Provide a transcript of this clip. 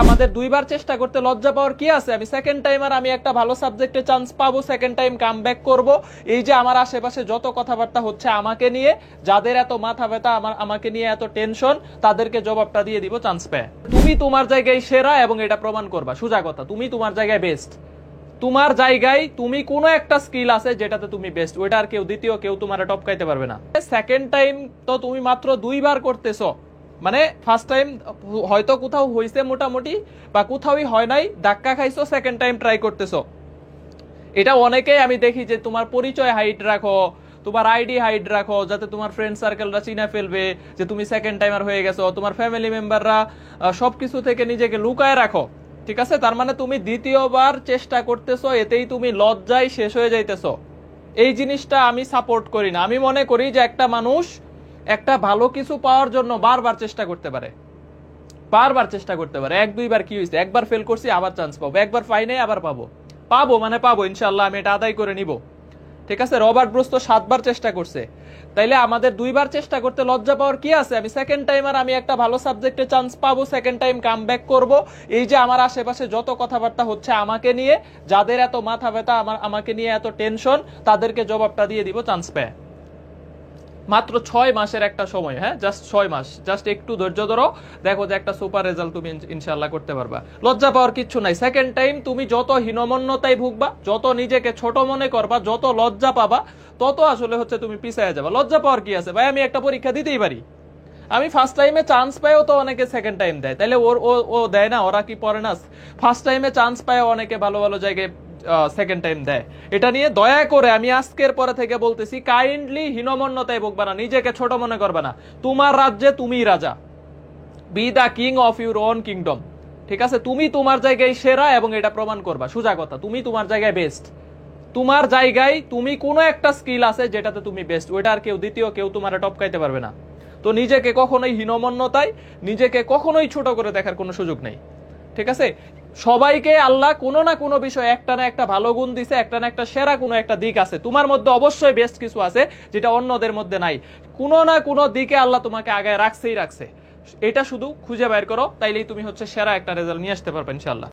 আমাদের দুইবার চেষ্টা করতে লজ্জা পাওয়ার কি আছে? আমি সেকেন্ড টাইমার, আমি একটা ভালো সাবজেক্টে চান্স পাবো, সেকেন্ড টাইম কাম ব্যাক করবো। এই যে আমার আশেপাশে যত কথাবার্তা হচ্ছে আমাকে নিয়ে, যাদের এত মাথা ব্যথা, আমাকে নিয়ে এত টেনশন, তাদেরকে জবাবটা দিয়ে দিব চান্স পেয়ে। তুমি তোমার জায়গায় সেরা এবং এটা প্রমাণ করবা। সোজা কথা, তুমি তোমার জায়গায় বেস্ট। তোমার জায়গায় তুমি কোনো একটা স্কিল আছে যেটাতে তুমি বেস্ট, ওইটা আর কেউ দ্বিতীয় কেউ তোমার টপকাইতে পারবে না। সেকেন্ড টাইম তো তুমি মাত্র দুইবার করতেছো, মানে ফার্স্ট টাইম হয়তো কোথাও হইছে মোটামুটি, বা কোথাওই হয় নাই, ধাক্কা খাইছো, সেকেন্ড টাইম ট্রাই করতেছো। এটা অনেকেই আমি দেখি যে তোমার পরিচয় হাইড রাখো, তোমার আইডি হাইড রাখো, যাতে তোমার ফ্রেন্ড সার্কেলরা চিনা ফেলবে যে তুমি সেকেন্ড টাইমার হয়ে গেছো। তোমার ফ্যামিলি মেম্বাররা সবকিছু থেকে নিজেকে লুকায় রাখো, ঠিক আছে? তার মানে তুমি দ্বিতীয়বার চেষ্টা করতেছো, এতেই তুমি লজ্জায় শেষ হয়ে যাইতেছো। এই জিনিসটা আমি সাপোর্ট করি না। আমি মনে করি যে একটা মানুষ একটা ভালো কিছু পাওয়ার জন্য বারবার চেষ্টা করতে পারে, বারবার চেষ্টা করতে পারে। এক দুইবার কি হয়েছে, একবার ফেল করছি আবার চান্স পাবো, একবার পাই নাই আবার পাবো, পাবো মানে পাবো ইনশাল্লাহ, আমি এটা আদায় করে নিব, ঠিক আছে? রবার্ট ব্রুস তো 7 বার চেষ্টা করছে, তাইলে আমাদের দুইবার চেষ্টা করতে লজ্জা পাওয়ার কি আছে? আমি সেকেন্ড টাইমার, আমি একটা ভালো সাবজেক্টে চান্স পাবো, সেকেন্ড টাইম কাম ব্যাক করবো। এই যে আমার আশেপাশে যত কথাবার্তা হচ্ছে আমাকে নিয়ে, যাদের এত মাথা ব্যথা, আমাকে নিয়ে এত টেনশন, তাদেরকে জবাবটা দিয়ে দিব চান্স পেয়ে। মাত্র 6 মাসের একটা সময়, হ্যাঁ, জাস্ট 6 মাস, জাস্ট একটু ধৈর্য ধরো, দেখো যে একটা সুপার রেজাল্ট তুমি ইনশাআল্লাহ করতে পারবা। লজ্জা পাওয়ার কিচ্ছু নাই। সেকেন্ড টাইম তুমি যত হীনমন্যতায় ভুগবা, যত নিজেকে ছোট মনে করবা, যত লজ্জা পাবা, তত আসলে হচ্ছে তুমি পিছায় যাবা। লজ্জা পাওয়ার কি আছে ভাই? আমি একটা পরীক্ষা দিতেই পারি। আমি ফার্স্ট টাইমে চান্স পাইও তো অনেকে সেকেন্ড টাইম দেয়, তাইলে ও দেয় না? ওরা কি পড়ে না? ফার্স্ট টাইমে চান্স পায় অনেকে ভালো ভালো জায়গায় সেকেন্ড টাইম দেয়। এটা নিয়ে দয়া করে আমি আজকের পরে থেকে বলতেছি, কাইন্ডলি হীনমন্যতায় ভুগবা না, নিজেকে ছোট মনে করবে না। তোমার রাজ্যে তুমিই রাজা, be the king of your own kingdom, ঠিক আছে? তুমি তোমার জায়গায় সেরা এবং এটা প্রমাণ করবা। সোজা কথা, তুমি তোমার জায়গায় বেস্ট। তোমার জায়গায় তুমি কোনো একটা স্কিল আছে যেটাতে তুমি বেস্ট, ওইটা আর কেউ দ্বিতীয় কেউ তোমার টপকাইতে পারবে না। তো নিজেকে কখনোই হীনমন্যতায়, নিজেকে কখনোই ছোট করে দেখার কোনো সুযোগ নেই, ঠিক আছে? সবাইকে আল্লাহ কোনো না কোনো বিষয় একটা না একটা ভালো গুণ দিছে, একটা না একটা সেরা কোনো একটা দিক আছে। তোমার মধ্যে অবশ্যই বেস্ট কিছু আছে যেটা অন্যদের মধ্যে নাই। কোনো না কোনো দিকে আল্লাহ তোমাকে আগায় রাখছেই রাখছে। এটা শুধু খুঁজে বের করো, তাইলেই তুমি হচ্ছে সেরা একটা রেজাল্ট নিয়ে আসতে পারবে ইনশাআল্লাহ।